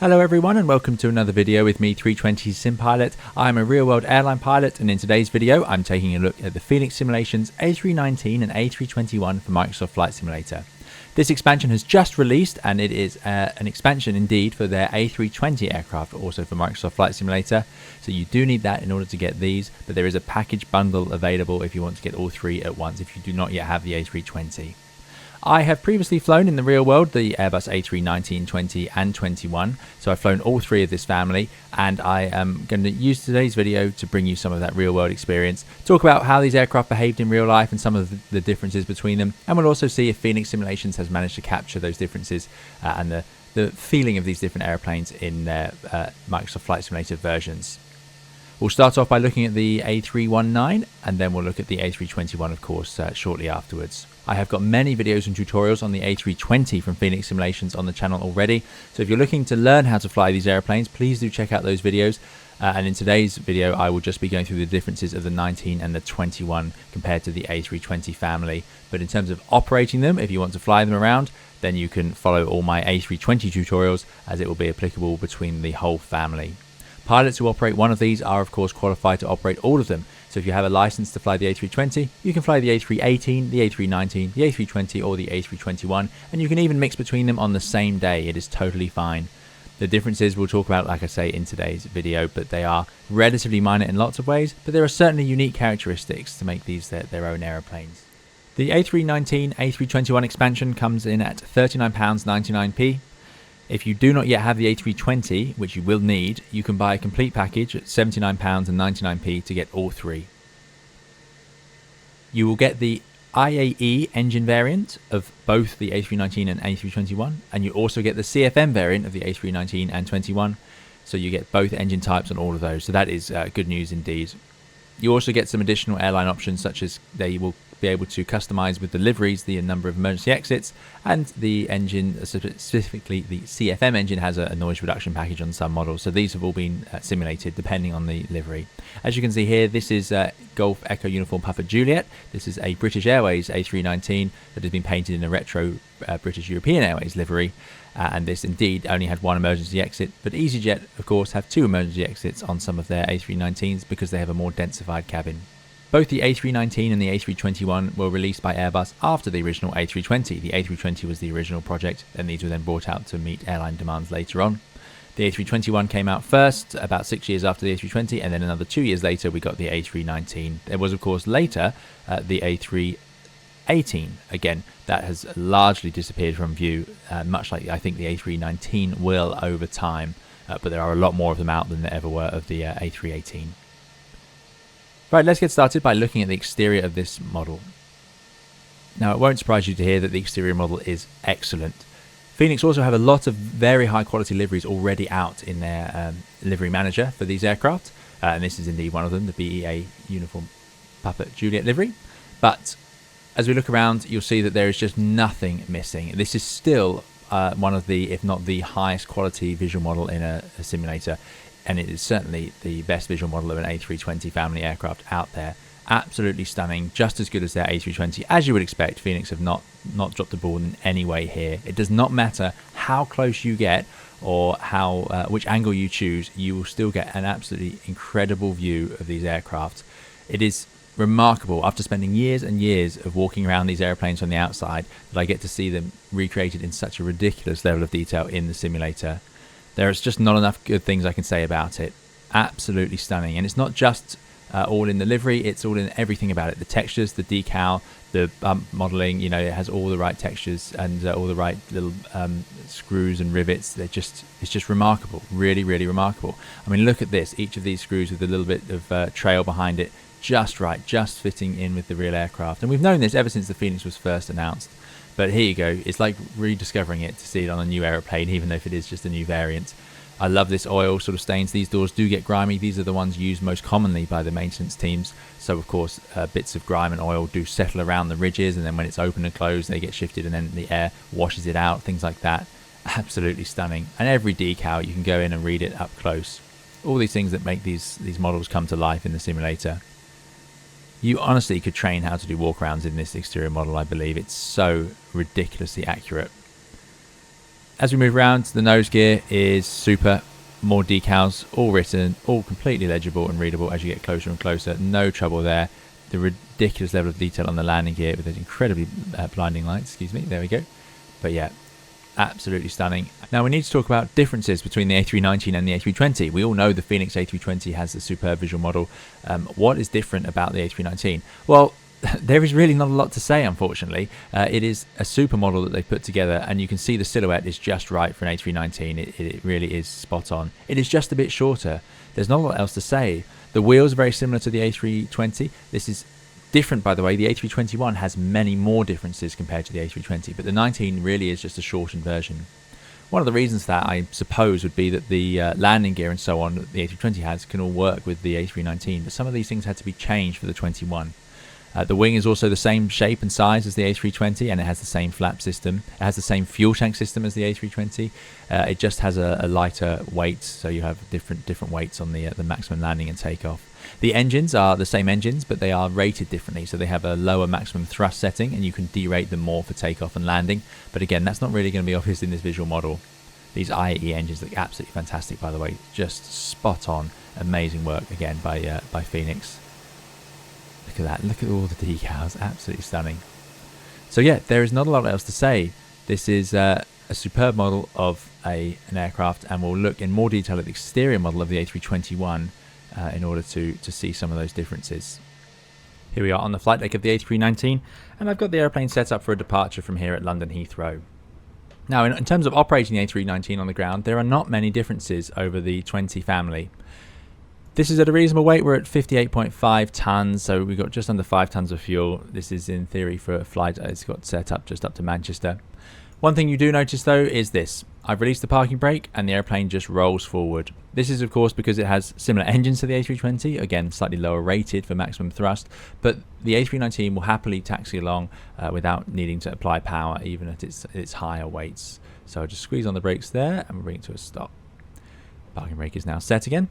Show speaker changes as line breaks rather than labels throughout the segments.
Hello everyone and welcome to another video with me, 320 Sim Pilot. I'm a real-world airline pilot, and in today's video I'm taking a look at the Fenix Simulation's A319 and A321 for Microsoft Flight Simulator. This expansion has just released, and it is an expansion indeed for their A320 aircraft, also for Microsoft Flight Simulator. So you do need that in order to get these, but there is a package bundle available if you want to get all three at once if you do not yet have the A320. I have previously flown in the real world the Airbus A319 20 and 21, so I've flown all three of this family, and I am going to use today's video to bring you some of that real world experience, talk about how these aircraft behaved in real life and some of the differences between them, and we'll also see if Fenix Simulations has managed to capture those differences and the feeling of these different airplanes in their Microsoft Flight Simulator versions. We'll start off by looking at the A319, and then we'll look at the A321 of course shortly afterwards. I have got many videos and tutorials on the A320 from Fenix Simulations on the channel already, so if you're looking to learn how to fly these airplanes, please do check out those videos. And in today's video I will just be going through the differences of the 19 and the 21 compared to the A320 family. But in terms of operating them, if you want to fly them around, then you can follow all my A320 tutorials, as it will be applicable between the whole family. Pilots who operate one of these are of course qualified to operate all of them. So if you have a license to fly the A320, you can fly the A318, the A319, the A320 or the A321, and you can even mix between them on the same day. It is totally fine. The differences we'll talk about, like I say, in today's video, but they are relatively minor in lots of ways, but there are certainly unique characteristics to make these their own aeroplanes. The A319 A321 expansion comes in at £39.99p. If you do not yet have the A320, which you will need, you can buy a complete package at £79.99p to get all three. You will get the IAE engine variant of both the A319 and A321, and you also get the CFM variant of the A319 and 21, so you get both engine types on all of those, so that is good news indeed. You also get some additional airline options, such as they will be able to customize with the liveries the number of emergency exits, and the engine, specifically the CFM engine, has a noise reduction package on some models, so these have all been simulated depending on the livery. As you can see here, this is Golf Echo Uniform Papa Juliet. This is a British Airways A319 that has been painted in a retro British European Airways livery, and this indeed only had one emergency exit, but EasyJet of course have two emergency exits on some of their A319s because they have a more densified cabin. Both the A319 and the A321 were released by Airbus after the original A320. The A320 was the original project, and these were then brought out to meet airline demands later on. The A321 came out first, about 6 years after the A320, and then another 2 years later we got the A319. There was of course later the A318. Again, that has largely disappeared from view, much like I think the A319 will over time, but there are a lot more of them out than there ever were of the A318. Right, let's get started by looking at the exterior of this model. Now, it won't surprise you to hear that the exterior model is excellent. Fenix also have a lot of very high quality liveries already out in their livery manager for these aircraft, and this is indeed one of them, the BEA Uniform Papa Juliet livery. But as we look around, you'll see that there is just nothing missing. This is still one of the, if not the highest quality visual model in a simulator. And it is certainly the best visual model of an A320 family aircraft out there. Absolutely stunning, just as good as their A320. As you would expect, Fenix have not dropped the ball in any way here. It does not matter how close you get or how which angle you choose, you will still get an absolutely incredible view of these aircraft. It is remarkable, after spending years and years of walking around these airplanes from the outside, that I get to see them recreated in such a ridiculous level of detail in the simulator. There's just not enough good things I can say about it. Absolutely stunning. And it's not just all in the livery, it's all in everything about it. The textures, the decal, the bump modelling, you know, it has all the right textures and all the right little screws and rivets. It's just remarkable. Really, really remarkable. I mean, look at this. Each of these screws with a little bit of trail behind it. Just right, just fitting in with the real aircraft. And we've known this ever since the Fenix was first announced. But here you go, it's like rediscovering it to see it on a new aeroplane, even though if it is just a new variant. I love this oil sort of stains. These doors do get grimy. These are the ones used most commonly by the maintenance teams. So of course, bits of grime and oil do settle around the ridges, and then when it's open and closed, they get shifted, and then the air washes it out, things like that. Absolutely stunning. And every decal, you can go in and read it up close. All these things that make these models come to life in the simulator. You honestly could train how to do walkarounds in this exterior model, I believe. It's so ridiculously accurate. As we move around, the nose gear is super. More decals, all written, all completely legible and readable as you get closer and closer. No trouble there. The ridiculous level of detail on the landing gear with those incredibly blinding lights. Excuse me. There we go. But yeah, absolutely stunning. Now we need to talk about differences between the A319 and the A320. We all know the Fenix A320 has the superb visual model. What is different about the A319? Well, there is really not a lot to say, unfortunately. It is a super model that they put together, and you can see the silhouette is just right for an A319. It really is spot on. It is just a bit shorter. There's not a lot else to say. The wheels are very similar to the A320. This is different, by the way. The A321 has many more differences compared to the A320, but the 19 really is just a shortened version. One of the reasons that I suppose would be that the landing gear and so on that the A320 has can all work with the A319, but some of these things had to be changed for the 21. The wing is also the same shape and size as the A320, and it has the same flap system. It has the same fuel tank system as the A320. It just has a lighter weight, so you have different weights on the maximum landing and takeoff. The engines are the same engines, but they are rated differently. So they have a lower maximum thrust setting, and you can derate them more for takeoff and landing. But again, that's not really going to be obvious in this visual model. These IAE engines look absolutely fantastic, by the way. Just spot on. Amazing work again by Fenix. Look at that. Look at all the decals. Absolutely stunning. So yeah, there is not a lot else to say. This is a superb model of an aircraft, and we'll look in more detail at the exterior model of the A321 in order to see some of those differences. Here we are on the flight deck of the A319, and I've got the airplane set up for a departure from here at London Heathrow. Now, in terms of operating the A319 on the ground, there are not many differences over the 20 family. This is at a reasonable weight. We're at 58.5 tons, so we've got just under 5 tons of fuel. This is in theory for a flight. It's got set up just up to Manchester. One thing you do notice though is this. I've released the parking brake and the airplane just rolls forward. This is of course because it has similar engines to the A320, again slightly lower rated for maximum thrust, but the A319 will happily taxi along without needing to apply power even at its higher weights. So I'll just squeeze on the brakes there and we'll bring it to a stop. Parking brake is now set again.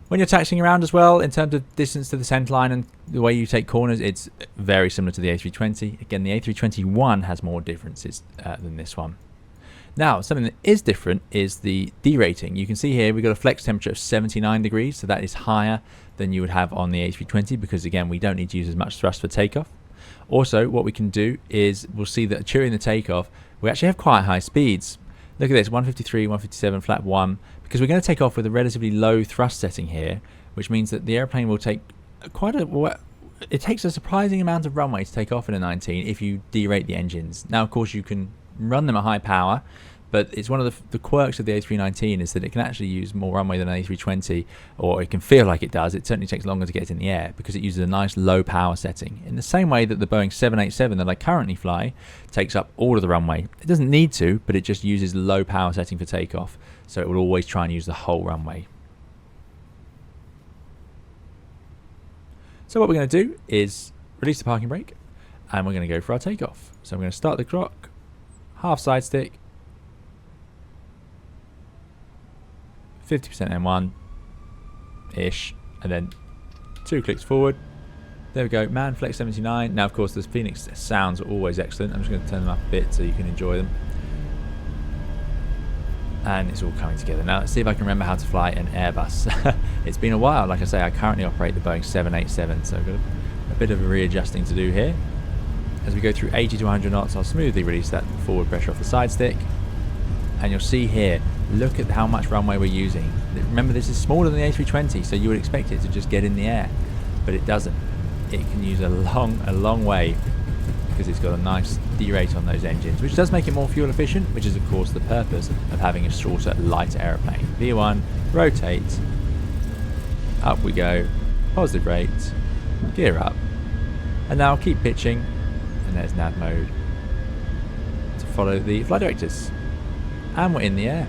When you're taxiing around as well, in terms of distance to the centerline and the way you take corners, it's very similar to the A320. Again, the A321 has more differences than this one. Now, something that is different is the derating. You can see here we've got a flex temperature of 79 degrees, so that is higher than you would have on the A320 because, again, we don't need to use as much thrust for takeoff. Also, what we can do is we'll see that during the takeoff, we actually have quite high speeds. Look at this, 153, 157, flap 1, because we're going to take off with a relatively low thrust setting here, which means that the airplane will take it takes a surprising amount of runway to take off in a 19 if you derate the engines. Now, of course, you can run them at high power, but it's one of the quirks of the A319 is that it can actually use more runway than an A320, or it can feel like it does. It certainly takes longer to get in the air because it uses a nice low power setting. In the same way that the Boeing 787 that I currently fly takes up all of the runway. It doesn't need to, but it just uses low power setting for takeoff. So it will always try and use the whole runway. So what we're going to do is release the parking brake and we're going to go for our takeoff. So I'm going to start the clock, half side stick, 50% M1-ish, and then 2 clicks forward. There we go, man flex 79. Now of course the Fenix sounds are always excellent. I'm just going to turn them up a bit so you can enjoy them. And it's all coming together. Now let's see if I can remember how to fly an Airbus. It's been a while. Like I say, I currently operate the Boeing 787, so I've got a bit of a readjusting to do here. As we go through 80 to 100 knots, I'll smoothly release that forward pressure off the side stick. And you'll see here, look at how much runway we're using. Remember, this is smaller than the A320, so you would expect it to just get in the air, but it doesn't. It can use a long way because it's got a nice derate on those engines, which does make it more fuel efficient, which is of course the purpose of having a shorter, lighter aeroplane. V1, rotate, up we go, positive rate, gear up, and now keep pitching, and there's nav mode to follow the flight directors. And we're in the air.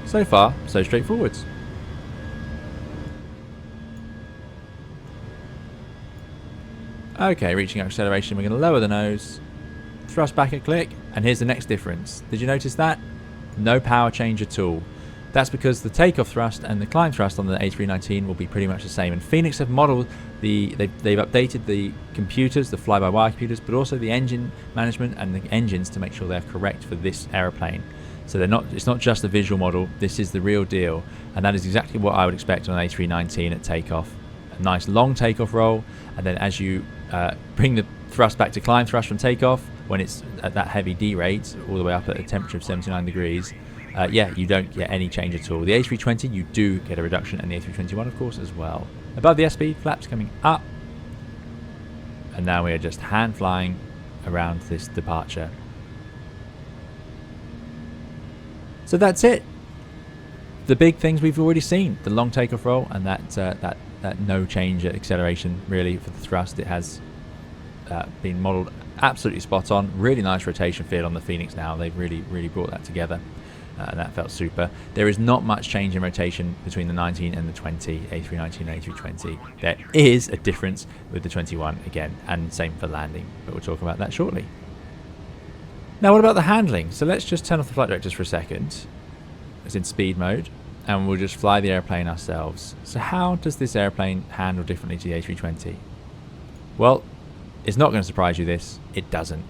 So far, so straightforward. Okay, reaching acceleration, we're going to lower the nose, thrust back a click, and here's the next difference. Did you notice that? No power change at all. That's because the takeoff thrust and the climb thrust on the A319 will be pretty much the same. And Fenix have modeled they've updated the computers, the fly-by-wire computers, but also the engine management and the engines to make sure they're correct for this aeroplane. So it's not just a visual model, this is the real deal. And that is exactly what I would expect on an A319 at takeoff. A nice long takeoff roll, and then as you bring the thrust back to climb thrust from takeoff, when it's at that heavy D rate, all the way up at a temperature of 79 degrees, you don't get any change at all. The A320, you do get a reduction, and the A321, of course, as well. Above the SB, flaps coming up. And now we are just hand flying around this departure. So that's it. The big things we've already seen. The long takeoff roll and that no change at acceleration, really, for the thrust. It has been modelled absolutely spot on. Really nice rotation field on the Fenix now. They've really brought that together. And that felt super. There is not much change in rotation between the 19 and the 20, A319 and A320. There is a difference with the 21 again, and same for landing, but we'll talk about that shortly. Now, what about the handling? So let's just turn off the flight directors for a second. It's in speed mode, and we'll just fly the airplane ourselves. So how does this airplane handle differently to the A320? Well, it's not going to surprise you this, it doesn't.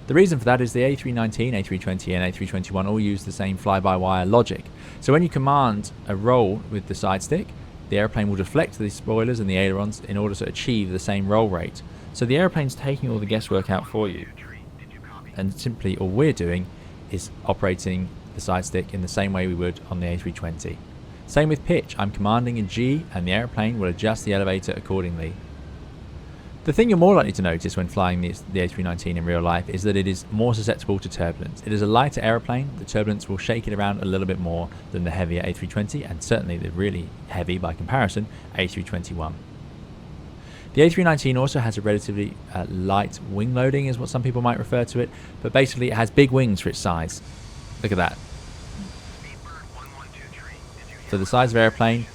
The reason for that is the A319, A320 and A321 all use the same fly-by-wire logic. So when you command a roll with the side stick, the airplane will deflect the spoilers and the ailerons in order to achieve the same roll rate. So the airplane's taking all the guesswork out for you. And simply all we're doing is operating the side stick in the same way we would on the A320. Same with pitch. I'm commanding a G and the airplane will adjust the elevator accordingly. The thing you're more likely to notice when flying the A319 in real life is that it is more susceptible to turbulence. It is a lighter aeroplane, the turbulence will shake it around a little bit more than the heavier A320 and certainly the really heavy, by comparison, A321. The A319 also has a relatively light wing loading is what some people might refer to it, but basically it has big wings for its size. Look at that. For the size of airplane,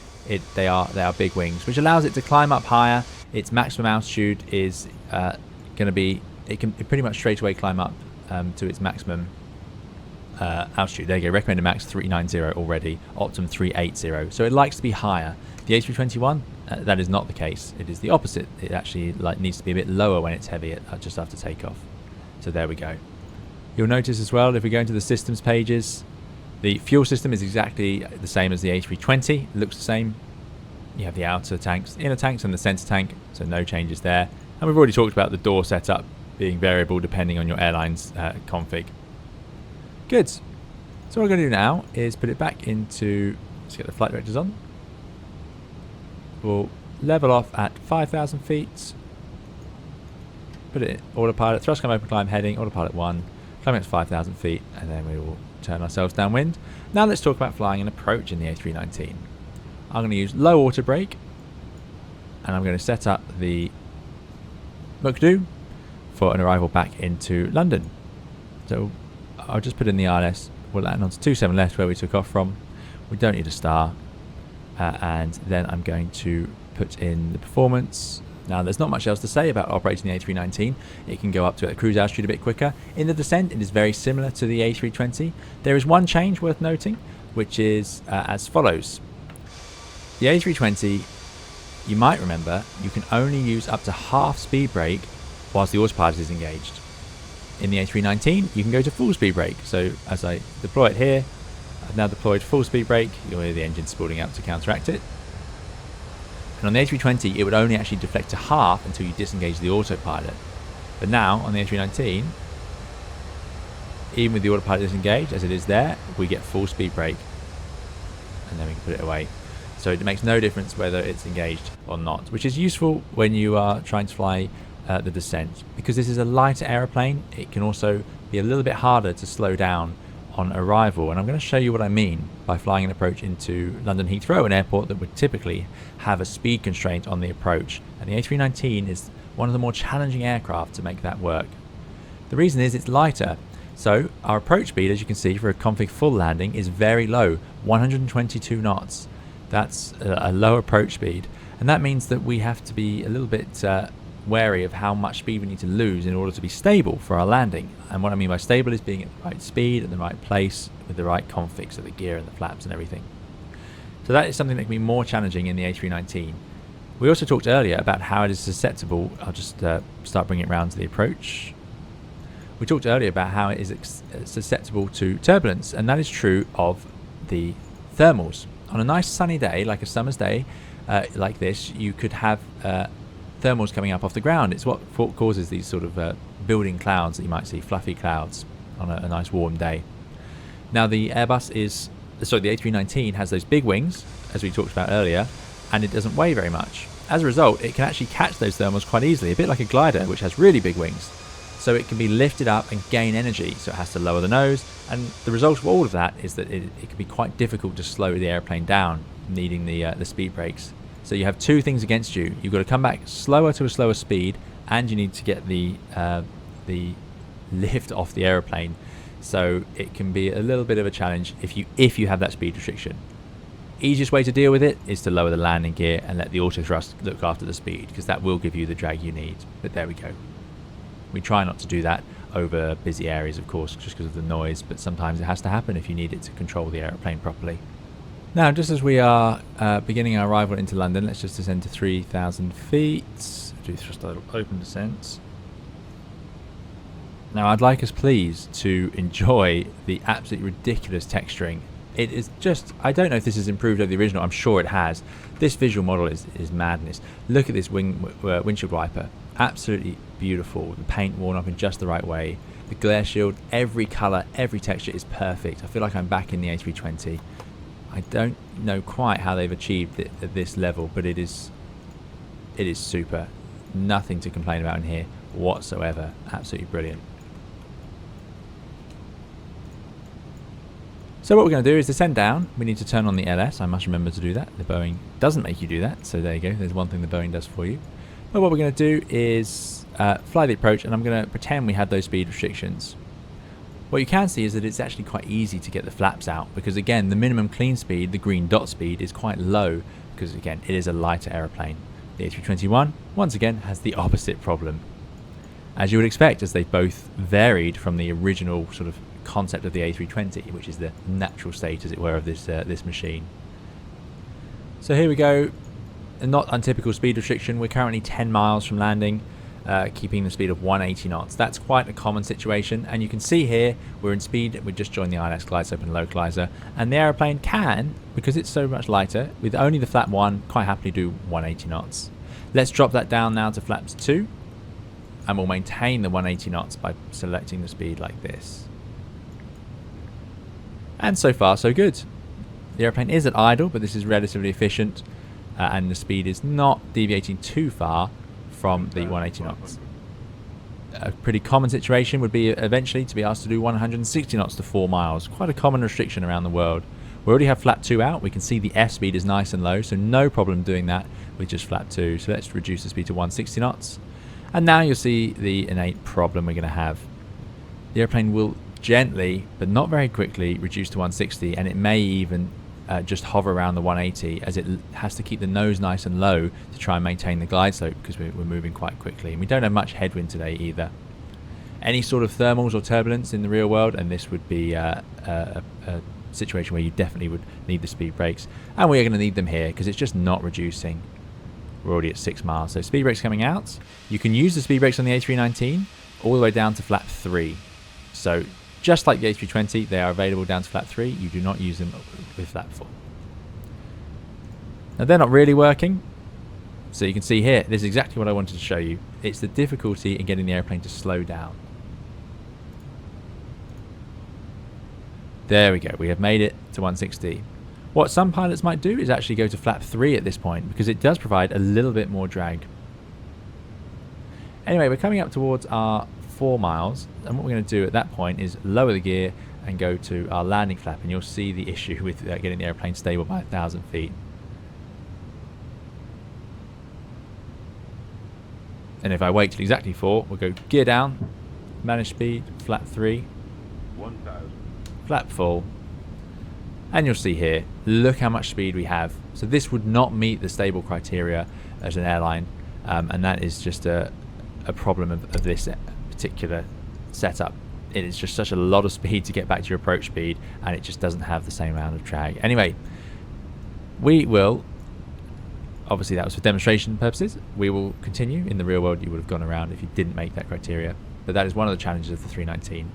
they are big wings, which allows it to climb up higher. Its maximum altitude is going to be, it can pretty much straight away climb up to its maximum altitude. There you go, recommended max 390 already, optimum 380. So it likes to be higher. The A321, that is not the case. It is the opposite. It actually needs to be a bit lower when it's heavy just after takeoff. So there we go. You'll notice as well, if we go into the systems pages, the fuel system is exactly the same as the A320. It looks the same. You have the outer tanks, inner tanks, and the center tank, so no changes there. And we've already talked about the door setup being variable depending on your airline's config. Good. So what we're going to do now is put it back into, let's get the flight directors on. We'll level off at 5,000 feet. Put it in autopilot, thrust climb open climb heading, autopilot 1, climbing up to 5,000 feet, and then we will turn ourselves downwind. Now let's talk about flying an approach in the A319. I'm going to use low auto brake, and I'm going to set up the McDo for an arrival back into London. So I'll just put in the RS. We'll land onto 27 left where we took off from. We don't need a star. And then I'm going to put in the performance. Now there's not much else to say about operating the A319. It can go up to a cruise altitude a bit quicker. In the descent it is very similar to the A320. There is one change worth noting, which is as follows. The A320, you might remember, you can only use up to half speed brake whilst the autopilot is engaged. In the A319, you can go to full speed brake. So as I deploy it here, I've now deployed full speed brake. You'll hear the engine spooling out to counteract it. And on the A320, it would only actually deflect to half until you disengage the autopilot. But now, on the A319, even with the autopilot disengaged, as it is there, we get full speed brake. And then we can put it away. So it makes no difference whether it's engaged or not, which is useful when you are trying to fly the descent. Because this is a lighter aeroplane, it can also be a little bit harder to slow down on arrival. And I'm going to show you what I mean by flying an approach into London Heathrow, an airport that would typically have a speed constraint on the approach. And the A319 is one of the more challenging aircraft to make that work. The reason is it's lighter. So our approach speed, as you can see, for a config full landing is very low, 122 knots. That's a low approach speed, and that means that we have to be a little bit wary of how much speed we need to lose in order to be stable for our landing. And what I mean by stable is being at the right speed, at the right place, with the right config, so the gear and the flaps and everything. So that is something that can be more challenging in the A319. We also talked earlier about how it is susceptible. I'll just start bringing it around to the approach. We talked earlier about how it is susceptible to turbulence, and that is true of the thermals. On a nice sunny day, like a summer's day, like this, you could have thermals coming up off the ground. It's what causes these sort of building clouds that you might see, fluffy clouds on a nice warm day. Now the the A319 has those big wings, as we talked about earlier, and it doesn't weigh very much. As a result, it can actually catch those thermals quite easily, a bit like a glider, which has really big wings. So it can be lifted up and gain energy, so it has to lower the nose, and the result of all of that is that it can be quite difficult to slow the airplane down, needing the speed brakes. So you have two things against you. You've got to come back slower to a slower speed, and you need to get the lift off the airplane. So it can be a little bit of a challenge if you have that speed restriction. Easiest way to deal with it is to lower the landing gear and let the auto thrust look after the speed, because that will give you the drag you need. But there we go. We try not to do that over busy areas, of course, just because of the noise, but sometimes it has to happen if you need it to control the airplane properly. Now, just as we are beginning our arrival into London, let's just descend to 3,000 feet. Do thrust open descent. Now, I'd like us, please, to enjoy the absolutely ridiculous texturing. It is just, I don't know if this has improved over the original. I'm sure it has. This visual model is madness. Look at this windshield wiper. Absolutely beautiful. The paint worn up in just the right way. The glare shield, every colour, every texture is perfect. I feel like I'm back in the A320. I don't know quite how they've achieved it at this level, but it is super. Nothing to complain about in here whatsoever. Absolutely brilliant. So what we're going to do is descend down. We need to turn on the LS. I must remember to do that. The Boeing doesn't make you do that. So there you go. There's one thing the Boeing does for you. But what we're going to do is fly the approach, and I'm going to pretend we have those speed restrictions. What you can see is that it's actually quite easy to get the flaps out, because again, the minimum clean speed, the green dot speed, is quite low, because again, it is a lighter aeroplane. The A321, once again, has the opposite problem. As you would expect, as they both varied from the original sort of concept of the A320, which is the natural state, as it were, of this machine. So here we go. A not untypical speed restriction. We're currently 10 miles from landing, keeping the speed of 180 knots. That's quite a common situation, and you can see here we're in speed. We just joined the ILS glide slope and localizer, and the aeroplane can, because it's so much lighter, with only the flap 1, quite happily do 180 knots. Let's drop that down now to flaps 2, and we'll maintain the 180 knots by selecting the speed like this. And so far so good. The airplane is at idle, but this is relatively efficient, and the speed is not deviating too far from the 180 knots. A pretty common situation would be eventually to be asked to do 160 knots to 4 miles. Quite a common restriction around the world. We already have flap 2 out. We can see the F speed is nice and low, so no problem doing that with just flap 2. So let's reduce the speed to 160 knots. And now you'll see the innate problem we're going to have. The airplane will gently, but not very quickly, reduce to 160, and it may even just hover around the 180, as it has to keep the nose nice and low to try and maintain the glide slope, because we're moving quite quickly, and we don't have much headwind today either. Any sort of thermals or turbulence in the real world, and this would be a situation where you definitely would need the speed brakes, and we are going to need them here because it's just not reducing. We're already at 6 miles, so speed brakes coming out. You can use the speed brakes on the A319 all the way down to flap 3. So just like the A320, they are available down to flap 3. You do not use them with flap 4. Now they're not really working. So you can see here, this is exactly what I wanted to show you. It's the difficulty in getting the airplane to slow down. There we go. We have made it to 160. What some pilots might do is actually go to flap 3 at this point, because it does provide a little bit more drag. Anyway, we're coming up towards our 4 miles, and what we're going to do at that point is lower the gear and go to our landing flap, and you'll see the issue with getting the airplane stable by 1,000 feet. And if I wait till exactly 4, we'll go gear down, manage speed, flap 3,
1,000,
flap full, and you'll see here, look how much speed we have. So this would not meet the stable criteria as an airline. and that is just a problem of this particular setup. It is just such a lot of speed to get back to your approach speed, and it just doesn't have the same amount of drag. Anyway, we will, obviously that was for demonstration purposes, we will continue. In the real world you would have gone around if you didn't make that criteria, but that is one of the challenges of the 319.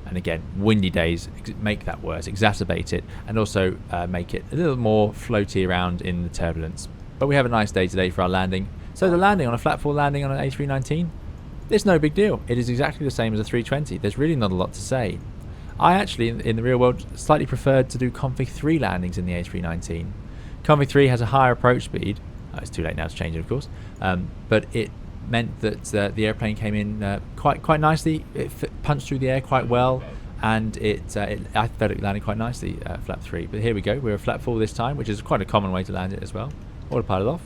And again, windy days make that worse, exacerbate it, and also make it a little more floaty around in the turbulence. But we have a nice day today for our landing. So the landing on a flat fall landing on an A319, it's no big deal. It is exactly the same as a 320. There's really not a lot to say. I actually, in the real world, slightly preferred to do config 3 landings in the A319. Config 3 has a higher approach speed. It's too late now to change it, of course. But it meant that the airplane came in quite nicely. It punched through the air quite well, and I felt it landed quite nicely, flap 3. But here we go. We're a flat fall this time, which is quite a common way to land it as well. Autopilot off.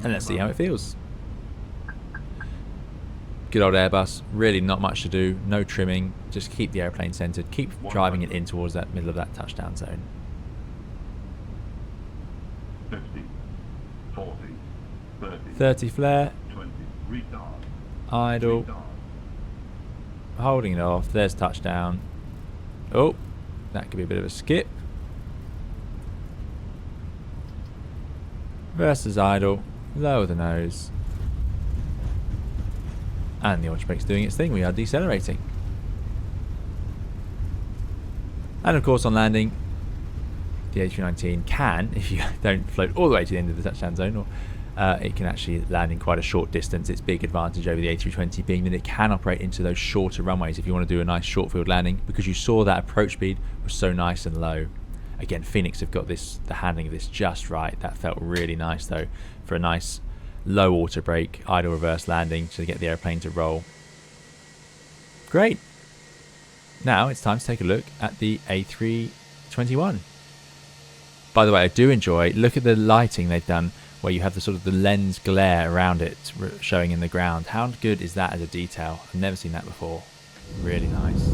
And let's see how it feels. Good old Airbus, really not much to do, no trimming, just keep the airplane centered, keep driving it in towards that middle of that touchdown zone.
50, 40,
30 flare,
20, retard,
idle, holding it off, there's touchdown. Oh, that could be a bit of a skip. Versus idle, lower the nose. And the ultra brake's doing its thing, we are decelerating. And of course on landing, the A319 can, if you don't float all the way to the end of the touchdown zone, or it can actually land in quite a short distance. Its big advantage over the A320 being that it can operate into those shorter runways if you want to do a nice short field landing, because you saw that approach speed was so nice and low. Again, Fenix have got the handling of this just right. That felt really nice though, for a nice low auto brake, idle reverse landing to get the airplane to roll. Great. Now it's time to take a look at the A321. By the way, I do enjoy, look at the lighting they've done where you have the sort of the lens glare around it showing in the ground. How good is that as a detail? I've never seen that before. Really nice.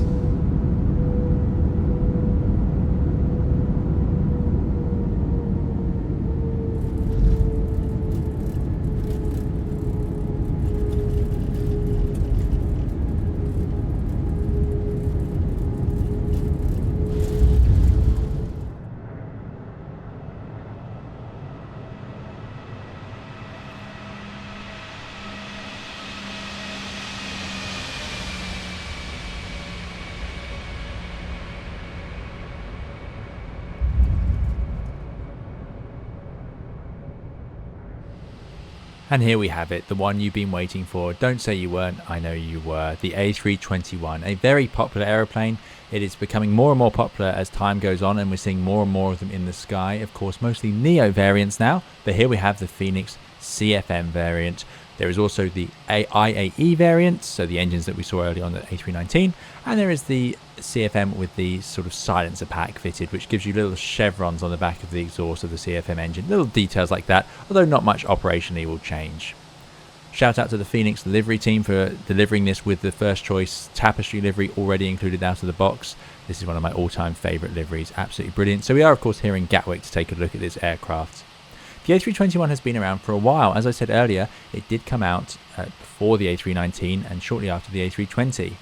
And here we have it, the one you've been waiting for. Don't say you weren't, I know you were. The A321, a very popular aeroplane. It is becoming more and more popular as time goes on, and we're seeing more and more of them in the sky. Of course, mostly Neo variants now, but here we have the Fenix CFM variant. There is also the IAE variant, so the engines that we saw earlier on the A319, and there is the CFM with the sort of silencer pack fitted, which gives you little chevrons on the back of the exhaust of the CFM engine. Little details like that, although not much operationally will change. Shout out to the Fenix livery team for delivering this with the first choice tapestry livery already included out of the box. This is one of my all-time favourite liveries, absolutely brilliant. So we are of course here in Gatwick to take a look at this aircraft. The A321 has been around for a while. As I said earlier, it did come out before the A319 and shortly after the A320.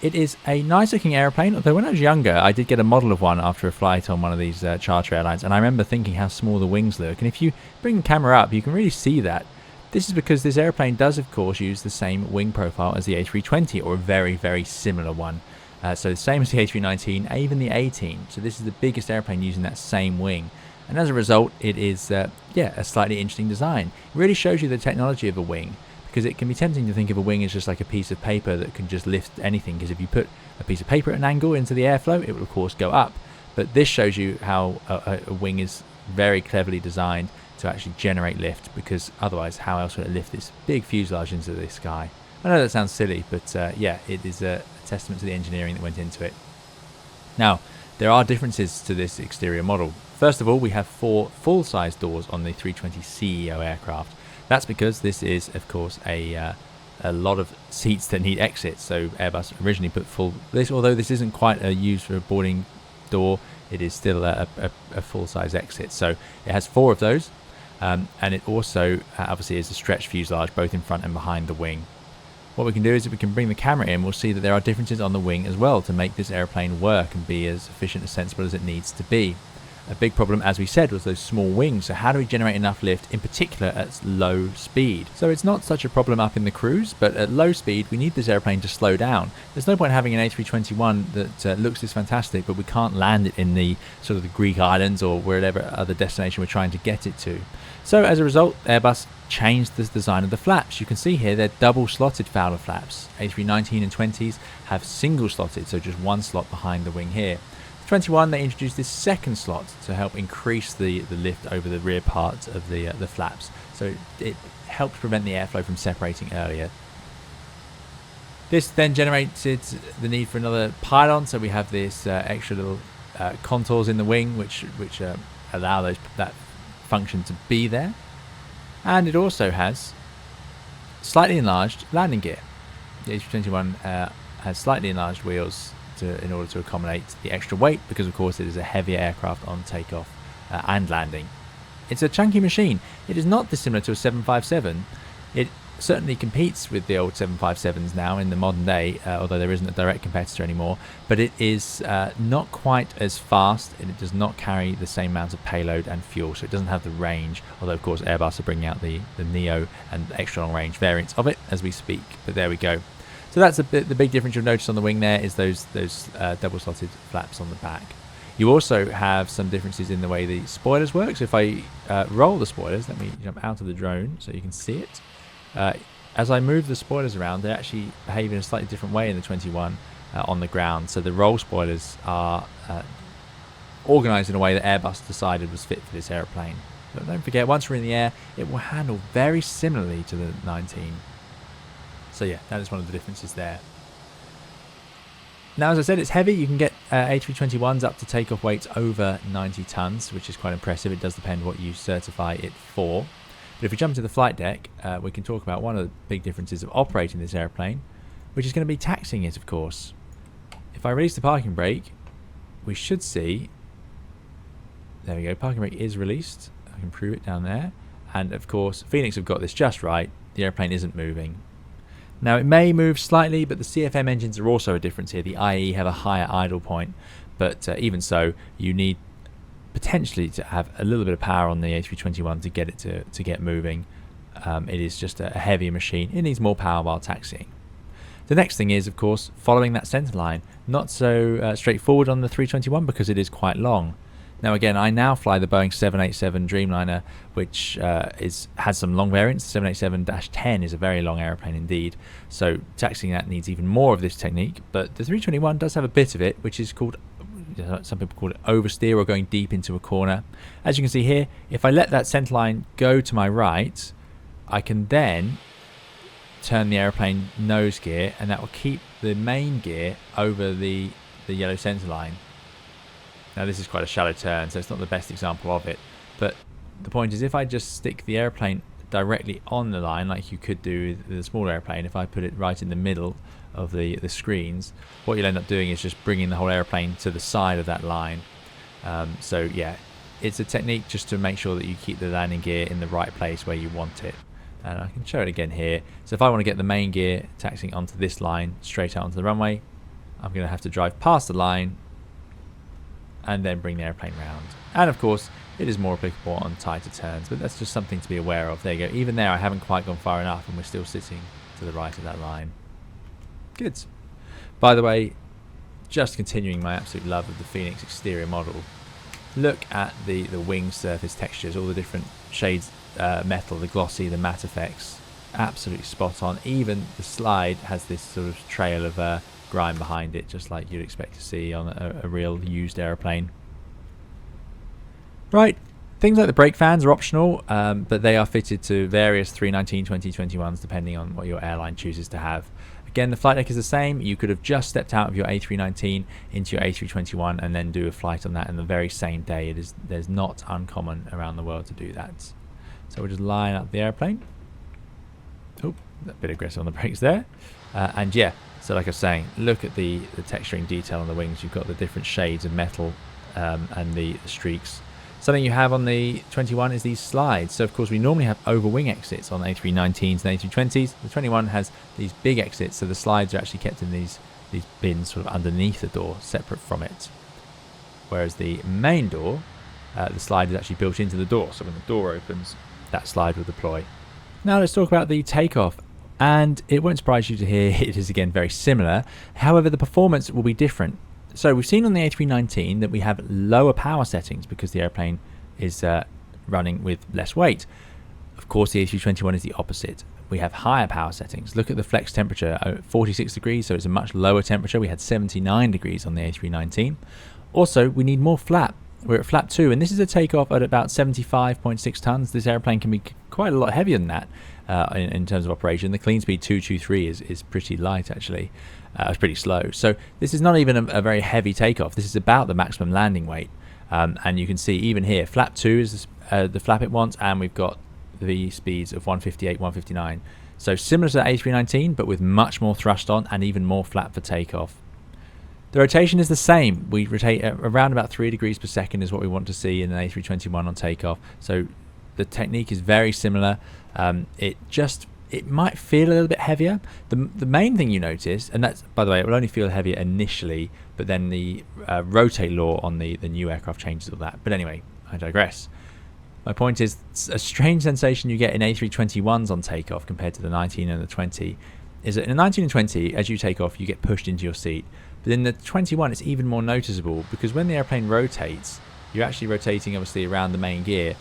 It is a nice looking aeroplane, although when I was younger I did get a model of one after a flight on one of these charter airlines, and I remember thinking how small the wings look, and if you bring the camera up you can really see that. This is because this airplane does of course use the same wing profile as the A320, or a very very similar one. So the same as the A319, even the 18. So this is the biggest airplane using that same wing. And as a result, it is a slightly interesting design. It really shows you the technology of a wing, because it can be tempting to think of a wing as just like a piece of paper that can just lift anything, because if you put a piece of paper at an angle into the airflow, it will of course go up. But this shows you how a wing is very cleverly designed to actually generate lift, because otherwise how else would it lift this big fuselage into the sky? I know that sounds silly, but yeah, it is a testament to the engineering that went into it. Now, there are differences to this exterior model. First of all, we have 4 full-size doors on the 320 CEO aircraft. That's because this is, of course, a lot of seats that need exits. So Airbus originally put this, although this isn't quite used for a boarding door, it is still a full-size exit. So it has 4 of those. and it also obviously is a stretch fuselage both in front and behind the wing. What we can do is if we can bring the camera in, we'll see that there are differences on the wing as well to make this airplane work and be as efficient and sensible as it needs to be. A big problem, as we said, was those small wings. So how do we generate enough lift, in particular at low speed? So it's not such a problem up in the cruise, but at low speed, we need this airplane to slow down. There's no point having an A321 that looks this fantastic, but we can't land it in the sort of the Greek islands or wherever other destination we're trying to get it to. So as a result, Airbus changed the design of the flaps. You can see here they're double slotted Fowler flaps. A319 and 20s have single slotted, so just one slot behind the wing here. 21, they introduced this second slot to help increase the lift over the rear part of the flaps. So it helps prevent the airflow from separating earlier. This then generated the need for another pylon. So we have this extra little contours in the wing, which allow that function to be there. And it also has slightly enlarged landing gear. The A321 has slightly enlarged wheels in order to accommodate the extra weight, because of course it is a heavier aircraft on takeoff and landing. It's a chunky machine. It is not dissimilar to a 757. It certainly competes with the old 757s now in the modern day, although there isn't a direct competitor anymore, but it is not quite as fast, and it does not carry the same amount of payload and fuel, so it doesn't have the range, although of course Airbus are bringing out the Neo and extra long range variants of it as we speak. But there we go. So that's the big difference you'll notice on the wing there, is those double slotted flaps on the back. You also have some differences in the way the spoilers work. So if I roll the spoilers, let me jump out of the drone so you can see it. As I move the spoilers around, they actually behave in a slightly different way in the 21 on the ground. So the roll spoilers are organised in a way that Airbus decided was fit for this aeroplane. But don't forget, once we're in the air, it will handle very similarly to the 19. So yeah, that is one of the differences there. Now, as I said, it's heavy. You can get A321s up to takeoff weights over 90 tons, which is quite impressive. It does depend what you certify it for. But if we jump to the flight deck, we can talk about one of the big differences of operating this airplane, which is going to be taxiing it, of course. If I release the parking brake, we should see, there we go, parking brake is released. I can prove it down there. And of course, Fenix have got this just right. The airplane isn't moving. Now, it may move slightly, but the CFM engines are also a difference here. The IE have a higher idle point, but even so, you need potentially to have a little bit of power on the A321 to get it to get moving. It is just a heavier machine. It needs more power while taxiing. The next thing is, of course, following that centre line. Not so straightforward on the 321 because it is quite long. Now again, I now fly the Boeing 787 Dreamliner, which has some long variants. The 787-10 is a very long aeroplane indeed, so taxiing that needs even more of this technique. But the 321 does have a bit of it, which is called, some people call it oversteer or going deep into a corner. As you can see here, if I let that centre line go to my right, I can then turn the aeroplane nose gear, and that will keep the main gear over the yellow centre line. Now this is quite a shallow turn, so it's not the best example of it, but the point is, if I just stick the airplane directly on the line like you could do with a small airplane, if I put it right in the middle of the screens, what you'll end up doing is just bringing the whole airplane to the side of that line. So yeah, it's a technique just to make sure that you keep the landing gear in the right place where you want it. And I can show it again here. So if I want to get the main gear taxiing onto this line straight out onto the runway, I'm going to have to drive past the line and then bring the airplane round. And of course, it is more applicable on tighter turns, but that's just something to be aware of. There you go. Even there, I haven't quite gone far enough, and we're still sitting to the right of that line. Good. By the way, just continuing my absolute love of the Fenix exterior model, look at the wing surface textures, all the different shades, metal, the glossy, the matte effects. Absolutely spot on. Even the slide has this sort of trail of grime behind it, just like you'd expect to see on a real used aeroplane. Right, things like the brake fans are optional, but they are fitted to various 319 2021s depending on what your airline chooses to have. Again, the flight deck is the same. You could have just stepped out of your A319 into your A321 and then do a flight on that in the very same day. There's not uncommon around the world to do that. So we'll just line up the airplane. Oh, a bit aggressive on the brakes there. And yeah, so like I was saying, look at the texturing detail on the wings. You've got the different shades of metal and the streaks. Something you have on the 21 is these slides. So of course we normally have over wing exits on A319s and A320s. The 21 has these big exits, so the slides are actually kept in these bins sort of underneath the door, separate from it. Whereas the main door, the slide is actually built into the door, so when the door opens, that slide will deploy. Now let's talk about the takeoff, and it won't surprise you to hear it is again very similar. However, the performance will be different. So we've seen on the A319 that we have lower power settings because the airplane is running with less weight. Of course, the A321 is the opposite. We have higher power settings. Look at the flex temperature, 46 degrees, so it's a much lower temperature. We had 79 degrees on the A319. Also, we need more flap. We're at flap 2, and this is a takeoff at about 75.6 tons. This airplane can be quite a lot heavier than that in terms of operation. The clean speed 223 is pretty light, actually. It's pretty slow. So this is not even a very heavy takeoff. This is about the maximum landing weight. And you can see even here, flap 2 is the flap it wants, and we've got the speeds of 158, 159. So similar to the A319, but with much more thrust on and even more flap for takeoff. The rotation is the same. We rotate around about 3 degrees per second is what we want to see in an A321 on takeoff. So the technique is very similar. It might feel a little bit heavier. The main thing you notice, and that's, by the way, it will only feel heavier initially, but then the rotate law on the new aircraft changes all that. But anyway, I digress. My point is, a strange sensation you get in A321s on takeoff compared to the 19 and the 20 is that in the 19 and 20, as you take off, you get pushed into your seat. But in the 21, it's even more noticeable because when the airplane rotates, you're actually rotating obviously around the main gear,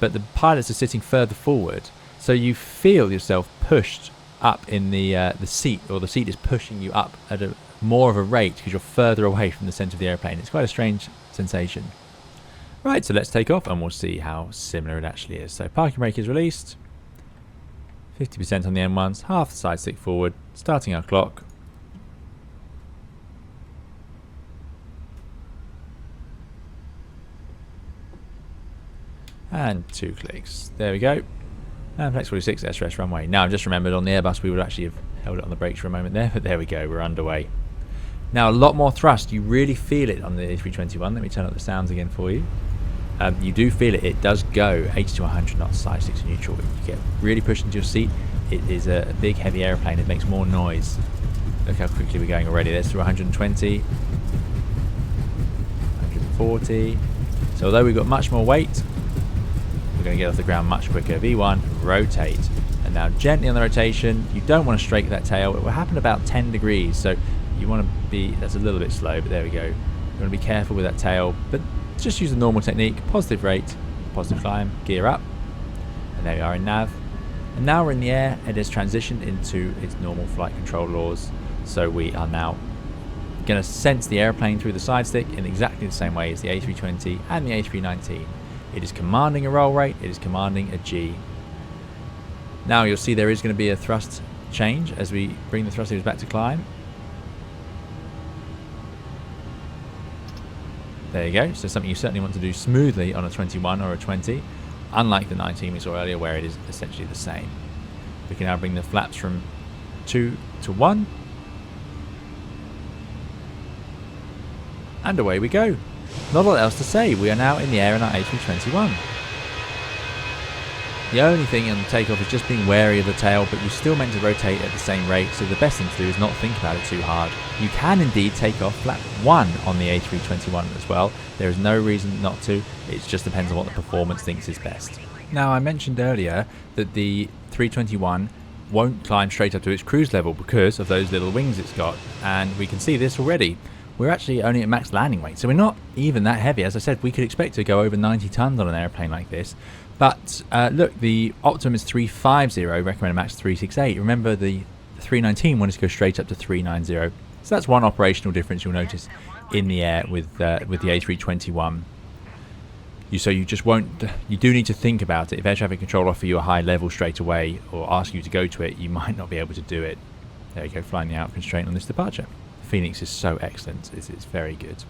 but the pilots are sitting further forward. So you feel yourself pushed up in the seat, or the seat is pushing you up at more of a rate because you're further away from the centre of the airplane. It's quite a strange sensation. Right, so let's take off and we'll see how similar it actually is. So parking brake is released, 50% on the M1s, half the side stick forward, starting our clock. And 2 clicks. There we go. And flex 46 SRS runway. Now I've just remembered on the Airbus we would actually have held it on the brakes for a moment there, but there we go, we're underway. Now a lot more thrust, you really feel it on the A321. Let me turn up the sounds again for you. You do feel it, it does go 80 to 100 knots, side sticks to neutral. You get really pushed into your seat. It is a big heavy airplane, it makes more noise. Look how quickly we're going already. There's through 120, 140. So although we've got much more weight, we're going to get off the ground much quicker. V1, rotate. And now gently on the rotation. You don't want to strake that tail. It will happen about 10 degrees. So you want to be, that's a little bit slow, but there we go. You want to be careful with that tail. But just use the normal technique. Positive rate, positive climb, gear up. And there we are in nav. And now we're in the air. It has transitioned into its normal flight control laws. So we are now going to sense the airplane through the side stick in exactly the same way as the A320 and the A319. It is commanding a roll rate, it is commanding a G. Now you'll see there is going to be a thrust change as we bring the thrust levers back to climb. There you go, so something you certainly want to do smoothly on a 21 or a 20, unlike the 19 we saw earlier where it is essentially the same. We can now bring the flaps from 2 to 1. And away we go. Not a lot else to say, we are now in the air in our A321. The only thing on the takeoff is just being wary of the tail, but you're still meant to rotate at the same rate, so the best thing to do is not think about it too hard. You can indeed take off flap 1 on the A321 as well. There is no reason not to, it just depends on what the performance thinks is best. Now I mentioned earlier that the 321 won't climb straight up to its cruise level because of those little wings it's got, and we can see this already. We're actually only at max landing weight, so we're not even that heavy. As I said, we could expect to go over 90 tons on an airplane like this. But look, the Optimum is 350, recommended max 368. Remember the 319 wanted to go straight up to 390. So that's one operational difference you'll notice in the air with the A321. So you just won't, you do need to think about it. If air traffic control offer you a high level straight away or ask you to go to it, you might not be able to do it. There you go, flying the out constraint on this departure. Fenix is so excellent, it's very good.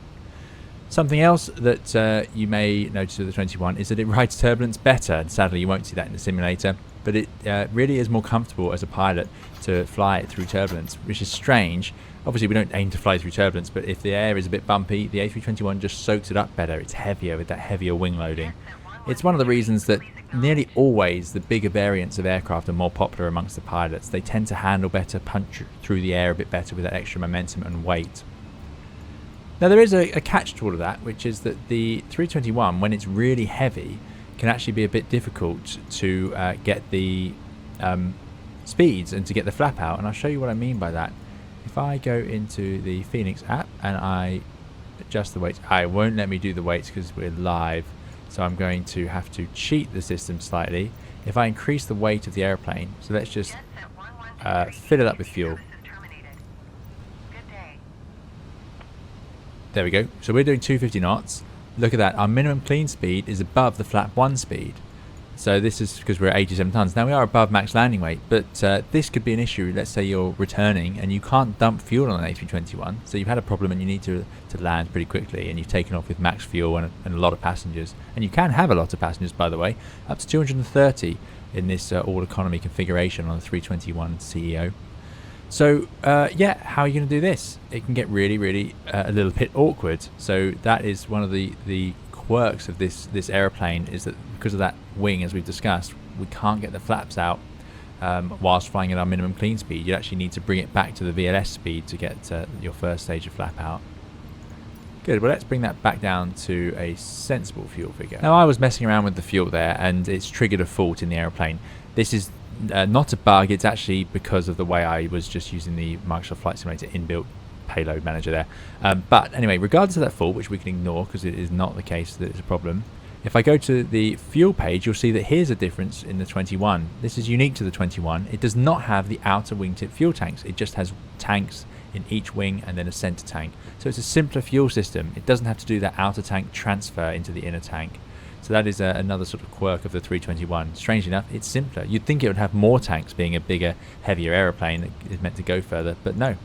Something else that you may notice with the 21 is that it rides turbulence better, and sadly you won't see that in the simulator, but it really is more comfortable as a pilot to fly it through turbulence, which is strange. Obviously we don't aim to fly through turbulence, but if the air is a bit bumpy, the A321 just soaks it up better. It's heavier with that heavier wing loading. It's one of the reasons that nearly always the bigger variants of aircraft are more popular amongst the pilots. They tend to handle better, punch through the air a bit better with that extra momentum and weight. Now there is a catch to all of that, which is that the 321, when it's really heavy, can actually be a bit difficult to get the speeds and to get the flap out, and I'll show you what I mean by that. If I go into the Fenix app and I adjust the weights, I won't let me do the weights because we're live, so I'm going to have to cheat the system slightly. If I increase the weight of the airplane, so let's just fill it up with fuel. There we go. So we're doing 250 knots. Look at that. Our minimum clean speed is above the flap 1 speed. So this is because we're at 87 tons. Now we are above max landing weight, but this could be an issue. Let's say you're returning and you can't dump fuel on an A321. So you've had a problem and you need to land pretty quickly, and you've taken off with max fuel and a lot of passengers. And you can have a lot of passengers, by the way, up to 230 in this all economy configuration on the 321 CEO. So yeah, how are you going to do this? It can get really a little bit awkward. So that is one of the quirks of this aeroplane, is that because of that wing, as we've discussed, we can't get the flaps out whilst flying at our minimum clean speed. You actually need to bring it back to the VLS speed to get your first stage of flap out. Good, well let's bring that back down to a sensible fuel figure. Now I was messing around with the fuel there and it's triggered a fault in the aeroplane. This is not a bug, it's actually because of the way I was just using the Microsoft Flight Simulator inbuilt payload manager there. But anyway, regardless of that fault, which we can ignore because it is not the case that it's a problem, if I go to the fuel page, you'll see that here's a difference in the 21. This is unique to the 21. It does not have the outer wingtip fuel tanks. It just has tanks in each wing and then a center tank. So it's a simpler fuel system. It doesn't have to do that outer tank transfer into the inner tank. So that is another sort of quirk of the 321. Strangely enough, it's simpler. You'd think it would have more tanks, being a bigger, heavier aeroplane that is meant to go further, but no.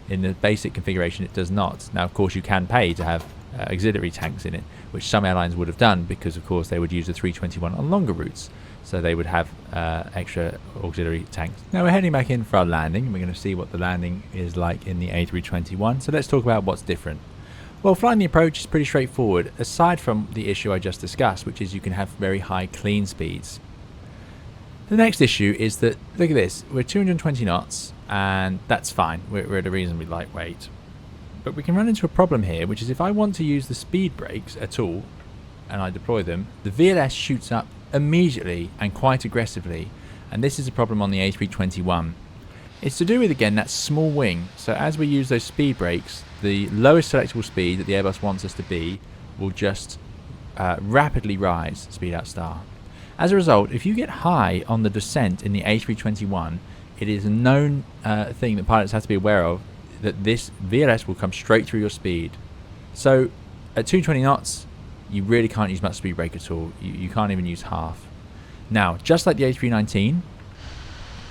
In the basic configuration, it does not. Now, of course, you can pay to have auxiliary tanks in it, which some airlines would have done because, of course, they would use the 321 on longer routes. So they would have extra auxiliary tanks. Now we're heading back in for our landing, and we're going to see what the landing is like in the A321. So let's talk about what's different. Well, flying the approach is pretty straightforward, aside from the issue I just discussed, which is you can have very high clean speeds. The next issue is that, look at this, we're 220 knots, and that's fine, we're at a reasonably light weight. But we can run into a problem here, which is if I want to use the speed brakes at all, and I deploy them, the VLS shoots up immediately and quite aggressively, and this is a problem on the A321. It's to do with, again, that small wing. So as we use those speed brakes, the lowest selectable speed that the Airbus wants us to be will just rapidly rise, speed out star. As a result, if you get high on the descent in the A321, it is a known thing that pilots have to be aware of, that this VLS will come straight through your speed. So at 220 knots, you really can't use much speed brake at all. You can't even use half. Now, just like the A319,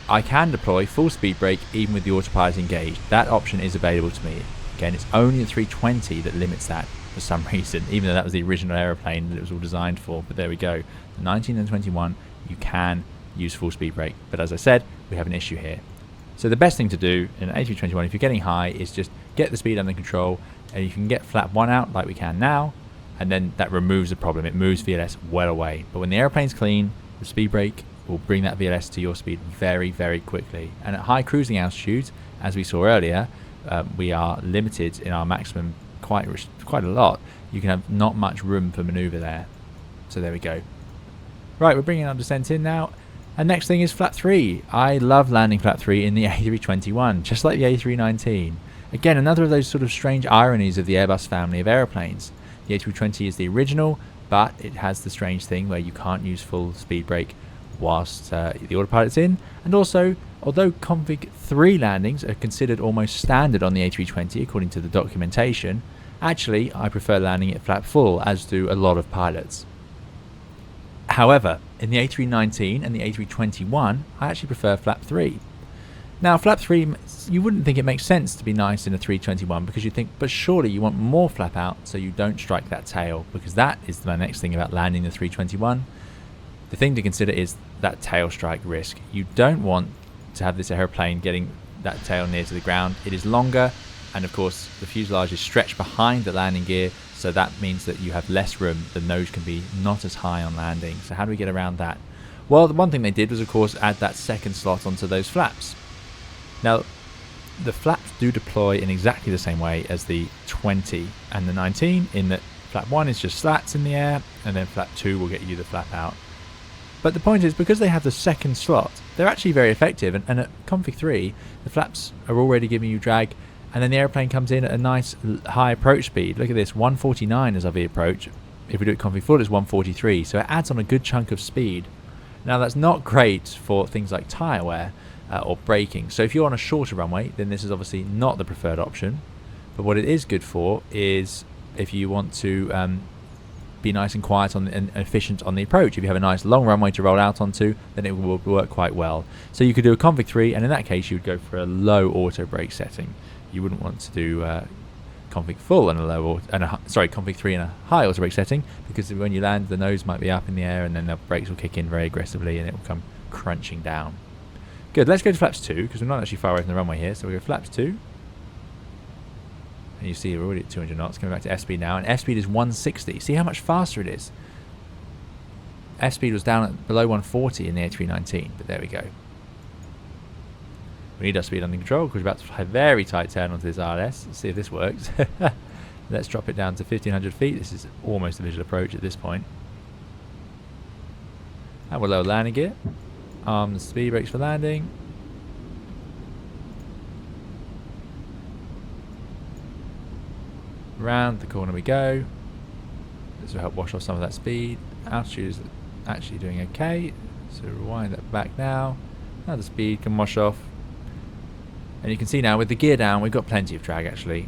I can deploy full speed brake even with the autopilot engaged. That option is available to me. Again, it's only the 320 that limits that for some reason, even though that was the original aeroplane that it was all designed for. But there we go. The 19 and 21, you can use full speed brake. But as I said, we have an issue here. So the best thing to do in an A321, if you're getting high, is just get the speed under control, and you can get flap 1 out like we can now, and then that removes the problem. It moves VLS well away. But when the airplane's clean, the speed brake will bring that VLS to your speed very, very quickly. And at high cruising altitudes, as we saw earlier, we are limited in our maximum quite a lot. You can have not much room for maneuver there. So there we go. Right, we're bringing our descent in now. And next thing is flap 3. I love landing flap 3 in the A321, just like the A319. Again, another of those sort of strange ironies of the Airbus family of airplanes. The A320 is the original, but it has the strange thing where you can't use full speed brake whilst the autopilot's in. And also, although config 3 landings are considered almost standard on the A320 according to the documentation, actually I prefer landing at flap full, as do a lot of pilots. However, in the A319 and the A321, I actually prefer flap 3. Now, flap 3, you wouldn't think it makes sense to be nice in a 321 because you think, but surely you want more flap out so you don't strike that tail, because that is the next thing about landing the 321. The thing to consider is that tail strike risk. You don't want to have this airplane getting that tail near to the ground. It is longer, And of course, the fuselage is stretched behind the landing gear, so that means that you have less room. The nose can be not as high on landing. So how do we get around that? Well, the one thing they did was, of course, add that second slot onto those flaps. Now, the flaps do deploy in exactly the same way as the 20 and the 19, in that flap 1 is just slats in the air, and then flap 2 will get you the flap out. But the point is, because they have the second slot, they're actually very effective, and at config 3, the flaps are already giving you drag, and then the airplane comes in at a nice high approach speed. Look at this, 149 is our V approach. If we do it config 4, it's 143, so it adds on a good chunk of speed. Now, that's not great for things like tyre wear or braking. So if you're on a shorter runway, then this is obviously not the preferred option. But what it is good for is if you want to be nice and quiet and efficient on the approach. If you have a nice long runway to roll out onto, then it will work quite well. So you could do a config 3, and in that case, you would go for a low auto brake setting. You wouldn't want to do config full and config 3 and a high auto brake setting, because when you land, the nose might be up in the air, and then the brakes will kick in very aggressively, and it will come crunching down. Good. Let's go to flaps 2, because we're not actually far away from the runway here. So we go flaps 2, and you see we're already at 200 knots. Coming back to S-speed now, and S-speed is 160. See how much faster it is. S-speed was down at below 140 in the A319, but there we go. We need our speed under control because we're about to fly a very tight turn onto this RS. Let's see if this works. Let's drop it down to 1500 feet. This is almost a visual approach at this point. And we'll lower landing gear. Arm the speed brakes for landing. Round the corner we go. This will help wash off some of that speed. Altitude is actually doing okay. So rewind that back now. Now the speed can wash off. And you can see now with the gear down, we've got plenty of drag actually.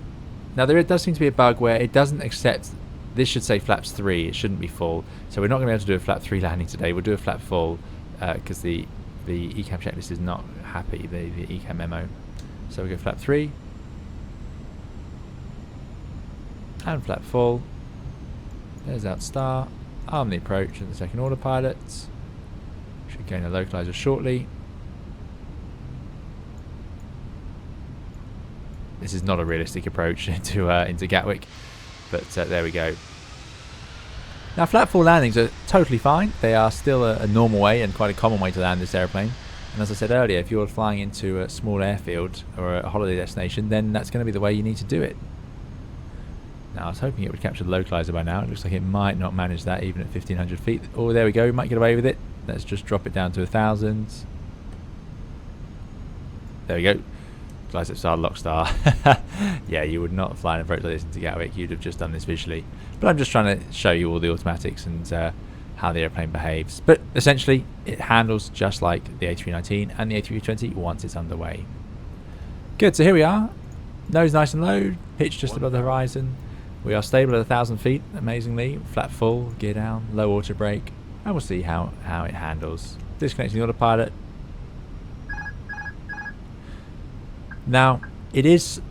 Now there does seem to be a bug where it doesn't accept, this should say flaps 3, it shouldn't be full. So we're not going to be able to do a flap 3 landing today. We'll do a flap full because the ECAM checklist is not happy, the ECAM memo. So we go flap 3. And flap full. There's out star. Arm the approach and the second autopilot. Should gain a localizer shortly. This is not a realistic approach into Gatwick, but there we go. Now, flap 4 landings are totally fine. They are still a normal way and quite a common way to land this airplane. And as I said earlier, if you're flying into a small airfield or a holiday destination, then that's going to be the way you need to do it. Now, I was hoping it would capture the localizer by now. It looks like it might not manage that even at 1500 feet. Oh, there we go. We might get away with it. Let's just drop it down to 1000. There we go. Glide star, lock star. Yeah, you would not fly an approach like this into Gatwick. You'd have just done this visually. But I'm just trying to show you all the automatics and how the airplane behaves. But essentially, it handles just like the A319 and the A320 once it's underway. Good, so here we are. Nose nice and low, pitch just above the horizon. We are stable at 1000 feet, amazingly. Flap full, gear down, low auto brake. And we'll see how it handles. Disconnecting the autopilot. Now, it is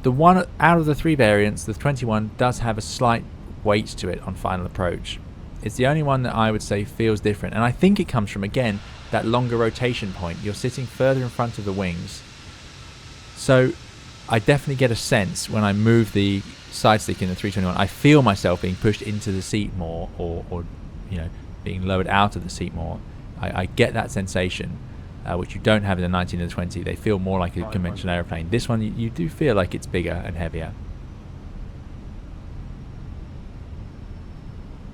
the one out of the 3 variants, the 21 does have a slight weight to it on final approach. It's the only one that I would say feels different, and I think it comes from, again, that longer rotation point. You're sitting further in front of the wings. So I definitely get a sense when I move the side stick in the 321, I feel myself being pushed into the seat more, or you know, being lowered out of the seat more. I get that sensation. Which you don't have in the 19 and the 20. They feel more like a conventional airplane. This one, you do feel like it's bigger and heavier.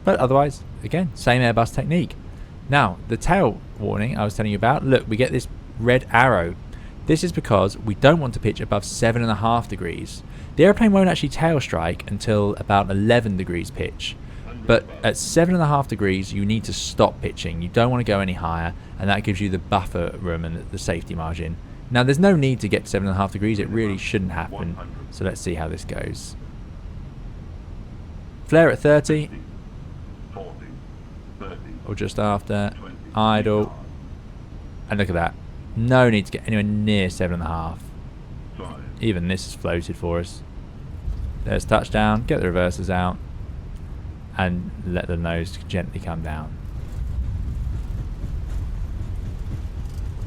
But otherwise, again, same Airbus technique. Now, the tail warning I was telling you about, look, we get this red arrow. This is because we don't want to pitch above 7.5 degrees. The airplane won't actually tail strike until about 11 degrees pitch. But at 7.5 degrees, you need to stop pitching. You don't want to go any higher, and that gives you the buffer room and the safety margin. Now, there's no need to get to 7.5 degrees. It really shouldn't happen. So let's see how this goes. Flare at 30.
40, 30,
Or just after. Idle. And look at that. No need to get anywhere near 7.5.
5,
Even this is floated for us. There's touchdown. Get the reversers out. And let the nose gently come down.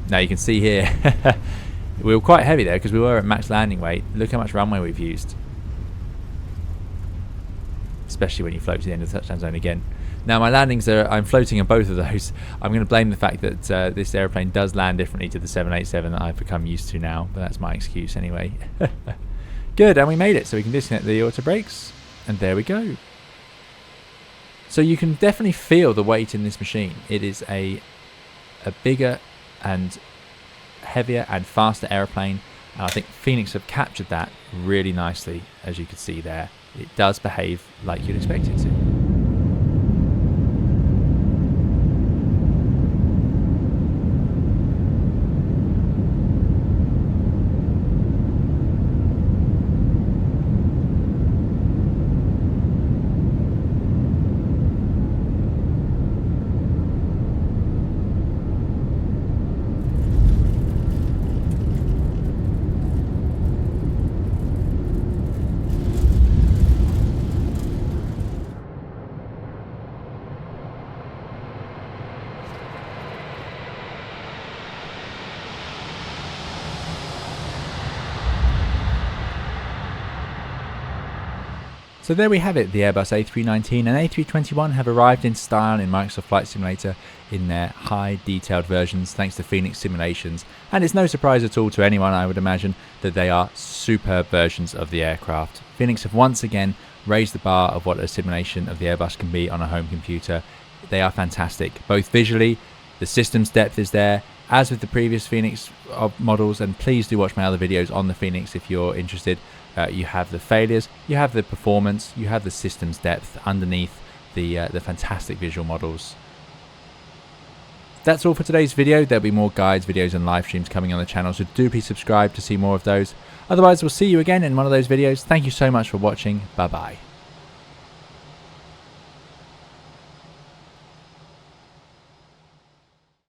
Now you can see here, We were quite heavy there because we were at max landing weight. Look how much runway we've used. Especially when you float to the end of the touchdown zone again. Now my landings I'm floating on both of those. I'm going to blame the fact that this airplane does land differently to the 787 that I've become used to now, but that's my excuse anyway. Good, and we made it, so we can disconnect the auto brakes, and there we go. So you can definitely feel the weight in this machine. It is a bigger and heavier and faster airplane, and I think Fenix have captured that really nicely, as you can see there. It does behave like you'd expect it to. So there we have it, the Airbus A319 and A321 have arrived in style in Microsoft Flight Simulator in their high detailed versions thanks to Fenix simulations, and it's no surprise at all to anyone, I would imagine, that they are superb versions of the aircraft. Fenix have once again raised the bar of what a simulation of the Airbus can be on a home computer. They are fantastic, both visually, the system's depth is there, as with the previous Fenix models, and please do watch my other videos on the Fenix if you're interested. You have the failures, you have the performance, you have the system's depth underneath the fantastic visual models. That's all for today's video. There'll be more guides, videos and live streams coming on the channel, so do please subscribe to see more of those. Otherwise, we'll see you again in one of those videos. Thank you so much for watching. Bye bye.